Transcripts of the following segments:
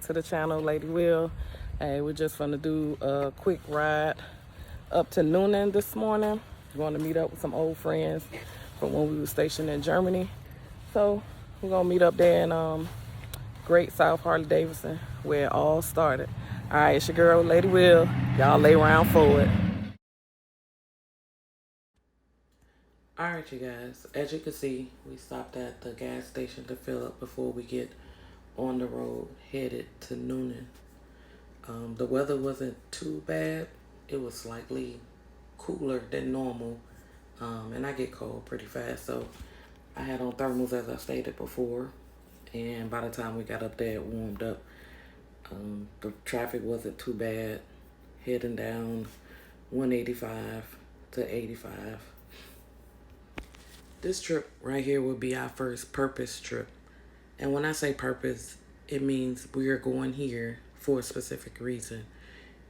To the channel, Lady Will. Hey, we're just gonna do a quick ride up to Noonan this morning. We're going to meet up with some old friends from when we were stationed in Germany. So we're gonna meet up there in Great South Harley-Davidson, where it all started. All right, it's your girl, Lady Will. Y'all lay around for it. All right, you guys. As you can see, we stopped at the gas station to fill up before we get on the road headed to Noonan. The weather wasn't too bad. It was slightly cooler than normal. And I get cold pretty fast. So I had on thermals as I stated before. And by the time we got up there, it warmed up. The traffic wasn't too bad. Heading down 185 to 85. This trip right here will be our first purpose trip. And when I say purpose, it means we are going here for a specific reason.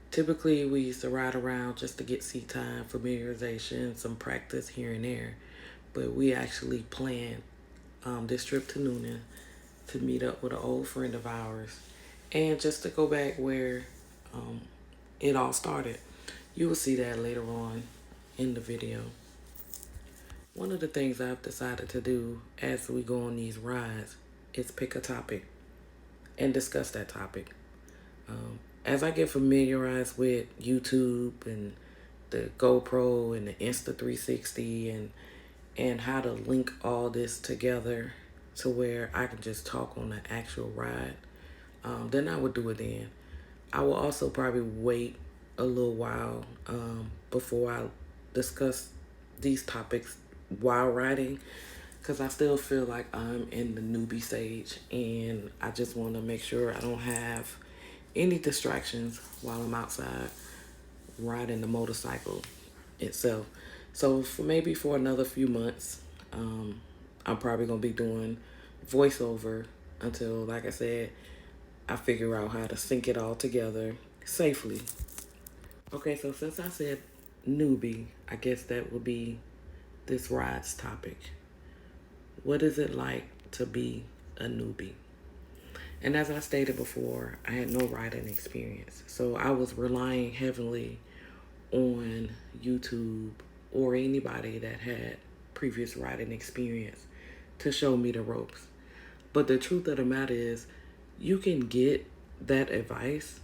Typically, we used to ride around just to get seat time, familiarization, some practice here and there. But we actually planned this trip to Noonan to meet up with an old friend of ours and just to go back where it all started. You will see that later on in the video. One of the things I've decided to do as we go on these rides is pick a topic and discuss that topic. As I get familiarized with YouTube and the GoPro and the Insta360 and how to link all this together to where I can just talk on the actual ride, then I would do it then. I will also probably wait a little while before I discuss these topics while riding, because I still feel like I'm in the newbie stage and I just want to make sure I don't have any distractions while I'm outside riding the motorcycle itself. So for another few months, I'm probably going to be doing voiceover until, like I said, I figure out how to sync it all together safely. Okay, so since I said newbie, I guess that would be this ride's topic. What is it like to be a newbie? And as I stated before, I had no riding experience. So I was relying heavily on YouTube or anybody that had previous riding experience to show me the ropes. But the truth of the matter is, you can get that advice,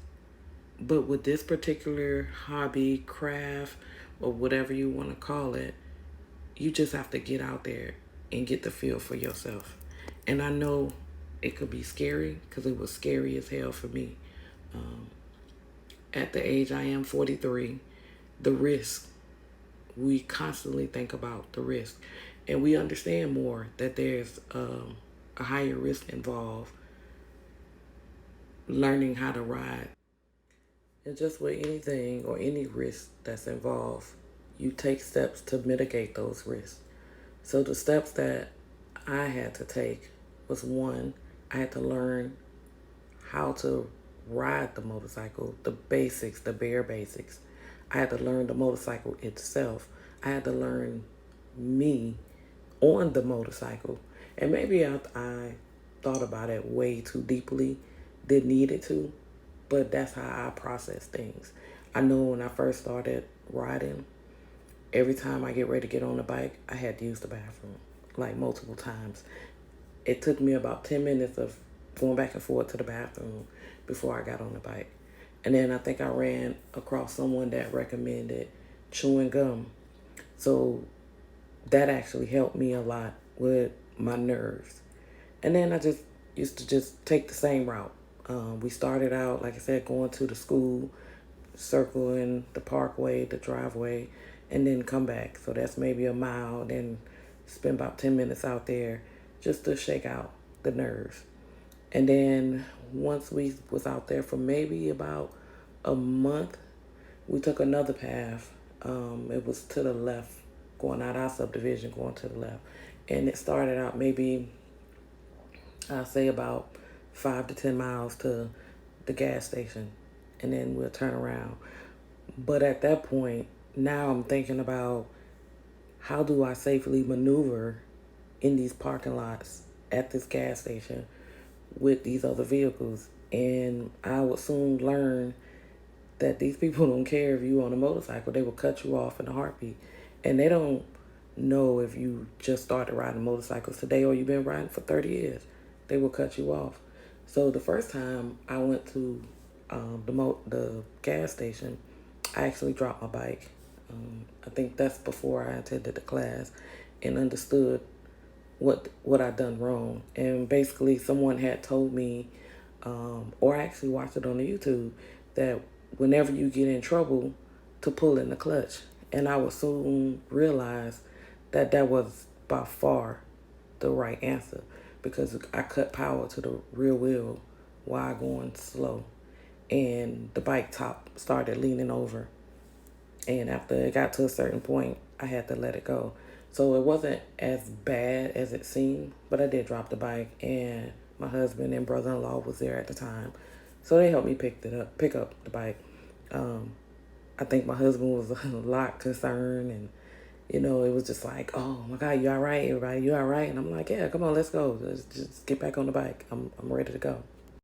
but with this particular hobby, craft, or whatever you want to call it, you just have to get out there and get the feel for yourself. And I know it could be scary, because it was scary as hell for me. At the age I am, 43, the risk, we constantly think about the risk. And we understand more that there's a higher risk involved learning how to ride. And just with anything or any risk that's involved, you take steps to mitigate those risks. So the steps that I had to take was, one, I had to learn how to ride the motorcycle, the basics, the bare basics. I had to learn the motorcycle itself. I had to learn me on the motorcycle. And maybe I thought about it way too deeply, didn't need it to, but that's how I process things. I know when I first started riding, every time I get ready to get on the bike, I had to use the bathroom, like multiple times. It took me about 10 minutes of going back and forth to the bathroom before I got on the bike. And then I think I ran across someone that recommended chewing gum. So that actually helped me a lot with my nerves. And then I just used to just take the same route. We started out, like I said, going to the school, circling the parkway, the driveway, and then come back. So that's maybe a mile, then spend about 10 minutes out there just to shake out the nerves. And then once we was out there for maybe about a month, we took another path. It was to the left, going out our subdivision, going to the left. And it started out maybe, I'll say about 5 to 10 miles to the gas station. And then we'll turn around. But at that point, now I'm thinking about, how do I safely maneuver in these parking lots at this gas station with these other vehicles? And I would soon learn that these people don't care if you on a motorcycle. They will cut you off in a heartbeat. And they don't know if you just started riding motorcycles today or you've been riding for 30 years. They will cut you off. So the first time I went to the gas station, I actually dropped my bike. I think that's before I attended the class and understood what I'd done wrong. And basically, someone had told me, or I actually watched it on the YouTube, that whenever you get in trouble, to pull in the clutch. And I would soon realize that that was by far the right answer, because I cut power to the rear wheel while going slow, and the bike top started leaning over. And after it got to a certain point, I had to let it go. So it wasn't as bad as it seemed, but I did drop the bike, and my husband and brother-in-law was there at the time. So they helped me pick up the bike. I think my husband was a lot concerned, and it was just like, oh my God, you all right, everybody? You all right? And I'm like, yeah, come on, let's go. Let's just get back on the bike. I'm ready to go.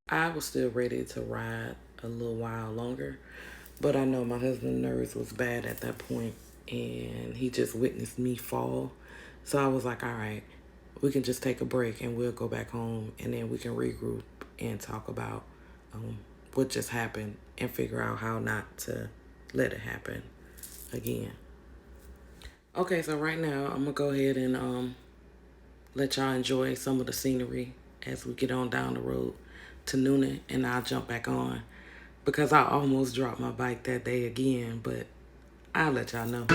I was still ready to ride a little while longer, but I know my husband's nerves was bad at that point, and he just witnessed me fall. So I was like, all right, we can just take a break and we'll go back home, and then we can regroup and talk about what just happened and figure out how not to let it happen again. Okay, so right now I'm gonna go ahead and let y'all enjoy some of the scenery as we get on down the road to Noonan, and I'll jump back on because I almost dropped my bike that day again, but I'll let y'all know.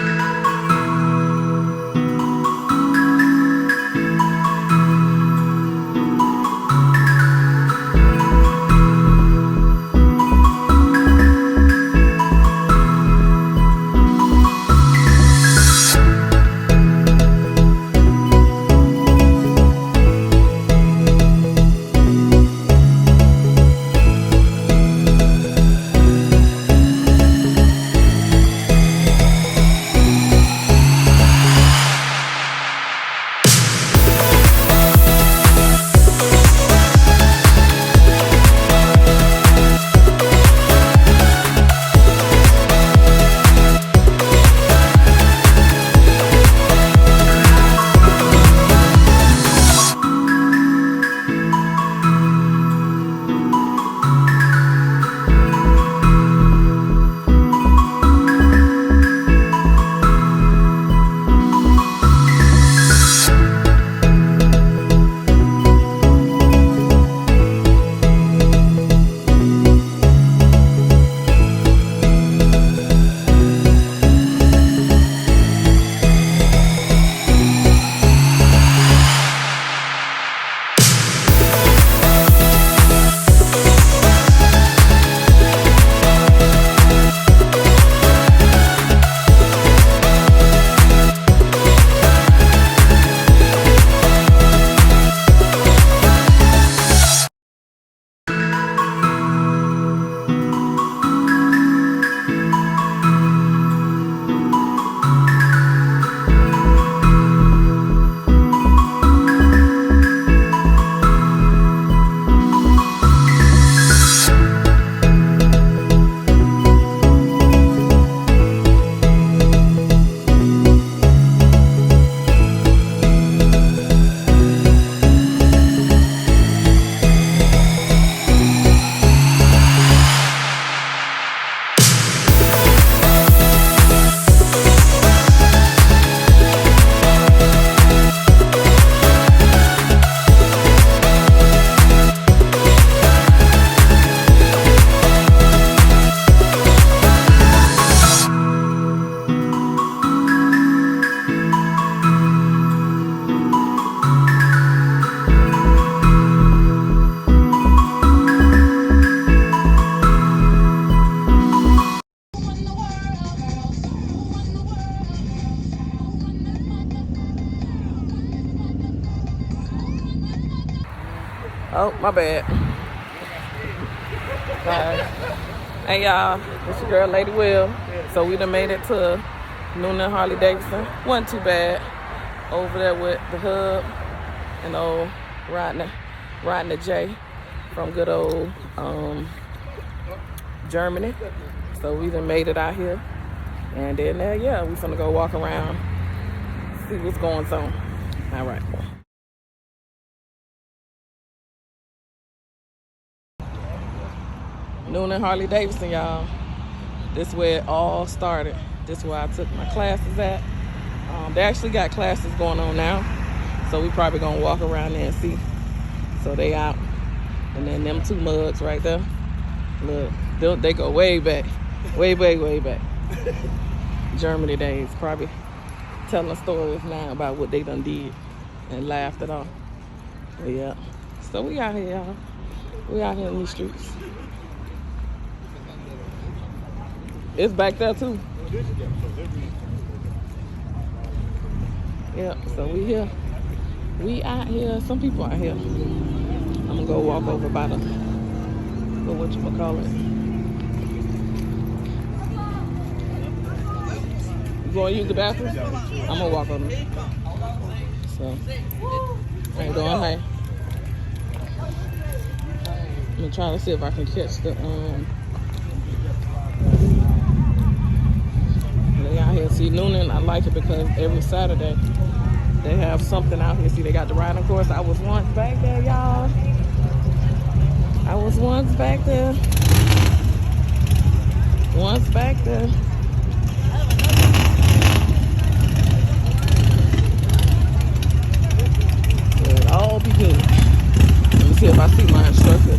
Oh, my bad. Sorry. Hey, y'all. It's your girl, Lady Will. So we done made it to Noonan, Harley-Davidson. Wasn't too bad. Over there with the hub and old riding the J. from good old Germany. So we done made it out here. And then yeah, we finna go walk around, see what's going on. All right. Noonan Harley-Davidson, y'all. This is where it all started. This is where I took my classes at. They actually got classes going on now. So we probably gonna walk around there and see. So they out. And then them two mugs right there. Look, they go way back. Way back. Germany days. Probably telling stories now about what they done did and laughed it off. But yeah. So we out here, y'all. We out here in these streets. It's back there too. Yeah, so we here. We out here. Some people out here. I'm gonna go walk over by the whatchamacallit. You gonna use the bathroom? I'm gonna walk over. So I ain't going high. I'm gonna try to see if I can catch the they out here. See, Noonan, I like it because every Saturday they have something out here. See, they got the riding course. I was once back there, y'all. Once back there. It all be good. Let me see if I see my instructor.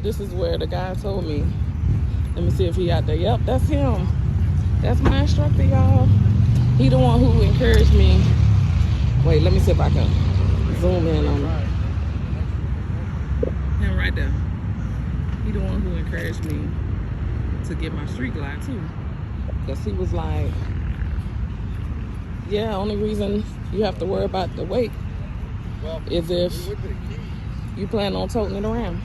This is where the guy told me. Let me see if he out there. Yep, that's him. That's my instructor, y'all. He the one who encouraged me. Wait, let me see if I can zoom in on him. Him right there. He the one who encouraged me to get my street glide too. Because he was like, yeah, only reason you have to worry about the weight is if you plan on toting it around.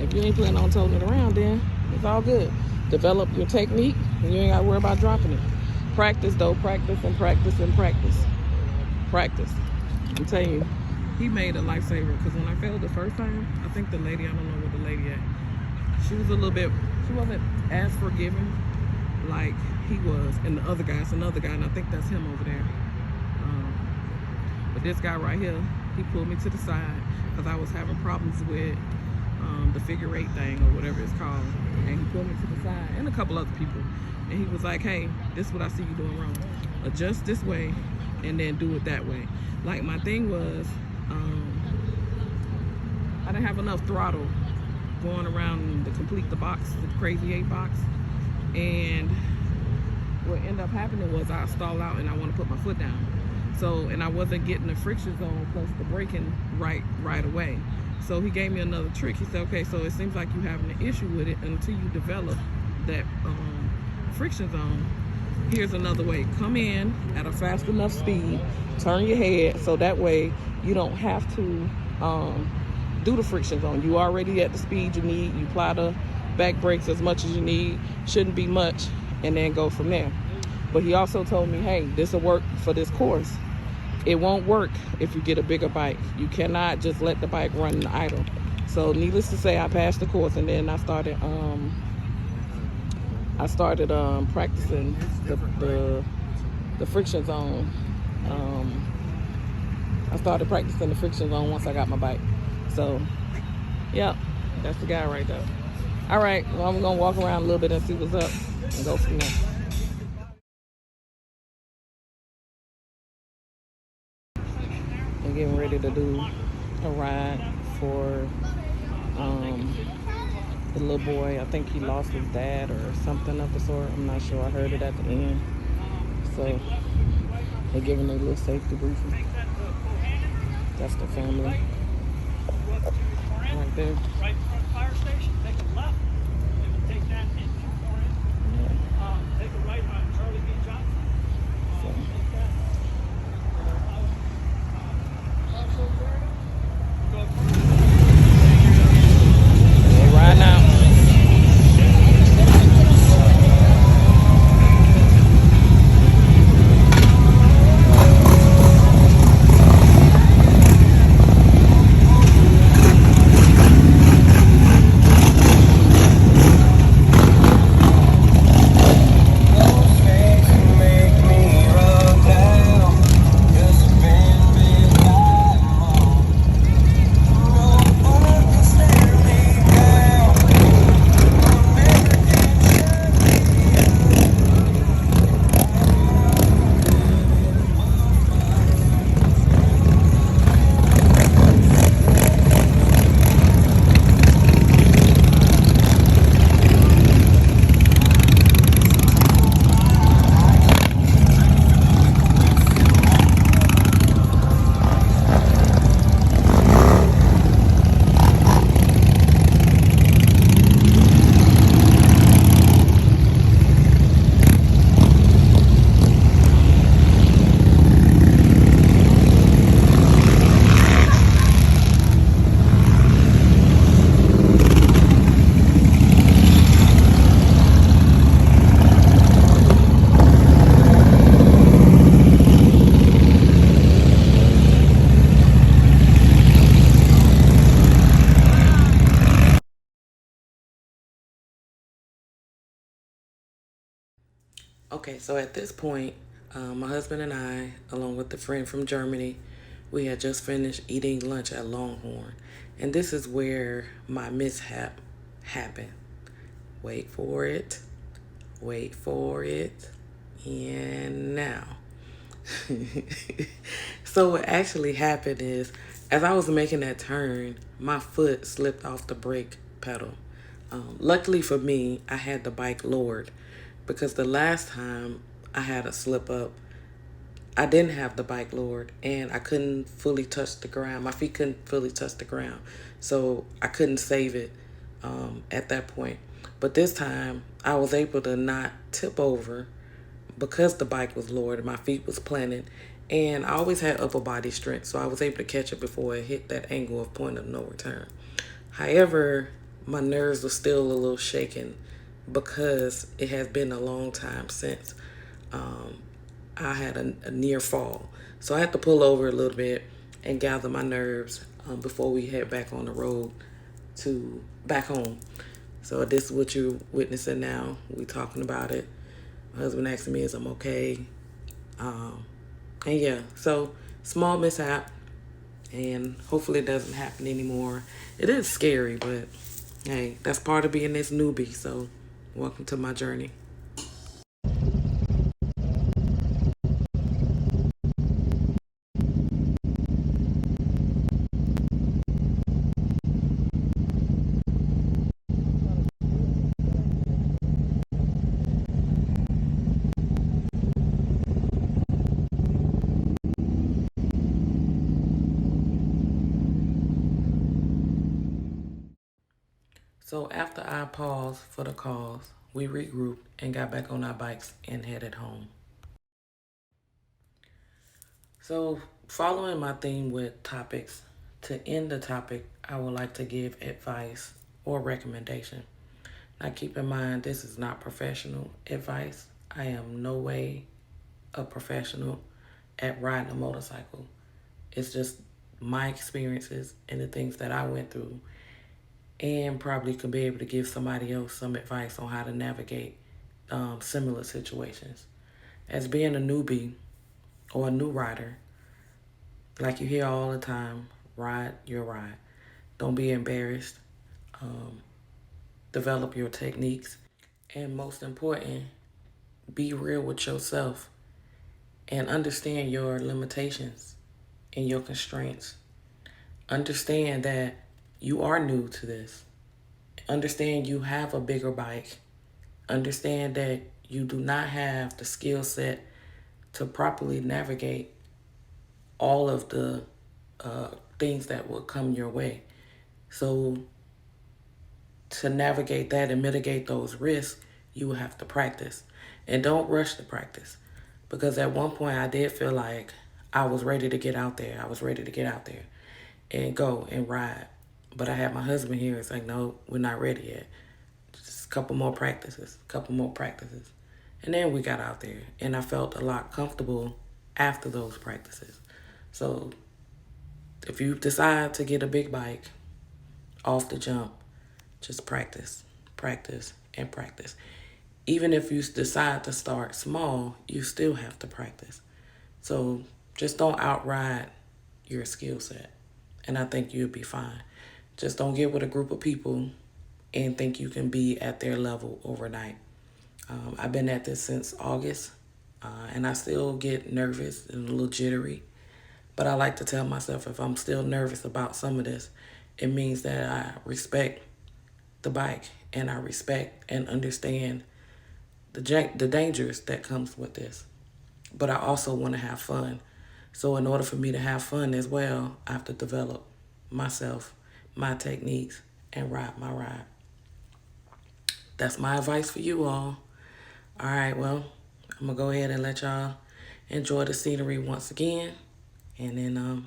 If you ain't planning on toting it around, then it's all good. Develop your technique, and you ain't got to worry about dropping it. Practice, though. Practice and practice and practice. Practice. I'm telling you, he made a lifesaver. Because when I failed the first time, I think the lady, I don't know where the lady at, she was a little bit, she wasn't as forgiving like he was. And the other guy's another guy, and I think that's him over there. But this guy right here, he pulled me to the side because I was having problems with the figure eight thing or whatever it's called, and he pulled me to the side and a couple other people, and he was like, hey, this is what I see you doing wrong. Adjust this way and then do it that way. Like my thing was I didn't have enough throttle going around to complete the box, the crazy 8 box, and what ended up happening was I stalled out and I want to put my foot down. So, and I wasn't getting the friction zone plus the braking right away. So he gave me another trick. He said, okay, so it seems like you're having an issue with it until you develop that friction zone. Here's another way. Come in at a fast enough speed, turn your head, so that way you don't have to do the friction zone. You already at the speed you need. You apply the back brakes as much as you need. Shouldn't be much, and then go from there. But he also told me, hey, this will work for this course. It won't work if you get a bigger bike. You cannot just let the bike run idle. So needless to say, I passed the course, and then I started practicing the friction zone. I started practicing the friction zone once I got my bike. So, yeah, that's the guy right there. All right, well, I'm gonna walk around a little bit and see what's up and go from there. I'm getting ready to do a ride for the little boy. I think he lost his dad or something of the sort. I'm not sure. I heard it at the end. So they're giving a little safety briefing. That's the family right there. Right in front of the fire station, take a left, and we'll take that in. Take a right on Charlie B. Johnson. They riding Okay, so at this point, my husband and I, along with a friend from Germany, we had just finished eating lunch at Longhorn. And this is where my mishap happened. Wait for it. Wait for it. And now. So what actually happened is, as I was making that turn, my foot slipped off the brake pedal. Luckily for me, I had the bike lowered because the last time I had a slip up, I didn't have the bike lowered and I couldn't fully touch the ground. My feet couldn't fully touch the ground. So I couldn't save it at that point. But this time I was able to not tip over because the bike was lowered and my feet was planted. And I always had upper body strength. So I was able to catch it before it hit that angle of point of no return. However, my nerves were still a little shaken because it has been a long time since um, I had a near fall. So I had to pull over a little bit and gather my nerves before we head back on the road to back home. So this is what you're witnessing now. We talking about it. My husband asking me, is I'm okay? Um, and yeah, so small mishap, and hopefully it doesn't happen anymore. It is scary, but hey, that's part of being this newbie. So welcome to my journey. So after I paused for the cause, we regrouped and got back on our bikes and headed home. So following my theme with topics, to end the topic, I would like to give advice or recommendation. Now keep in mind, this is not professional advice. I am no way a professional at riding a motorcycle. It's just my experiences and the things that I went through, and probably could be able to give somebody else some advice on how to navigate similar situations. As being a newbie or a new rider, like you hear all the time, ride your ride. Don't be embarrassed. Um, Develop your techniques. And most important, be real with yourself and understand your limitations and your constraints. Understand that you are new to this. Understand you have a bigger bike. Understand that you do not have the skill set to properly navigate all of the things that will come your way. So to navigate that and mitigate those risks, you will have to practice. And don't rush the practice. Because at one point I did feel like I was ready to get out there. I was ready to get out there and go and ride. But I had my husband here. It's like, no, we're not ready yet. Just a couple more practices, a couple more practices. And then we got out there. And I felt a lot comfortable after those practices. So if you decide to get a big bike off the jump, just practice, practice, and practice. Even if you decide to start small, you still have to practice. So just don't outride your skill set. And I think you'll be fine. Just don't get with a group of people and think you can be at their level overnight. I've been at this since August, and I still get nervous and a little jittery. But I like to tell myself if I'm still nervous about some of this, it means that I respect the bike and I respect and understand the dangers that comes with this. But I also want to have fun. So in order for me to have fun as well, I have to develop myself, my techniques, and ride my ride. That's my advice for you all. All right, well, I'm going to go ahead and let y'all enjoy the scenery once again. And then,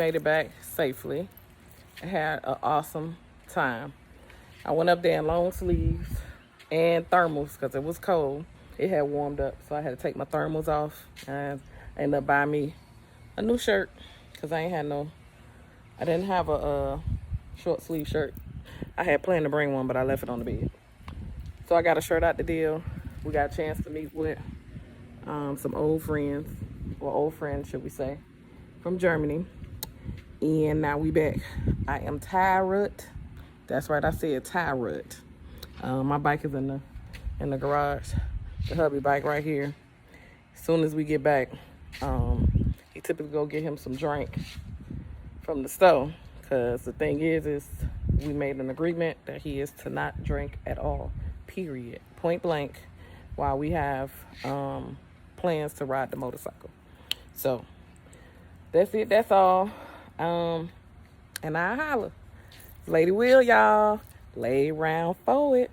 made it back safely. I had an awesome time. I went up there in long sleeves and thermals because it was cold. It had warmed up, so I had to take my thermals off and ended up buying me a new shirt because I didn't have a short sleeve shirt. I had planned to bring one, but I left it on the bed. So I got a shirt out the deal. We got a chance to meet with some old friends, or old friends, should we say, from Germany. And now we back. I am tired. That's right, I said tired. My bike is in the garage. The hubby bike right here. As soon as we get back, he typically go get him some drink from the store. Cause the thing is we made an agreement that he is to not drink at all. Period. Point blank. While we have plans to ride the motorcycle. So that's it. That's all. And I holla. Lady Will, y'all. Lay round for it.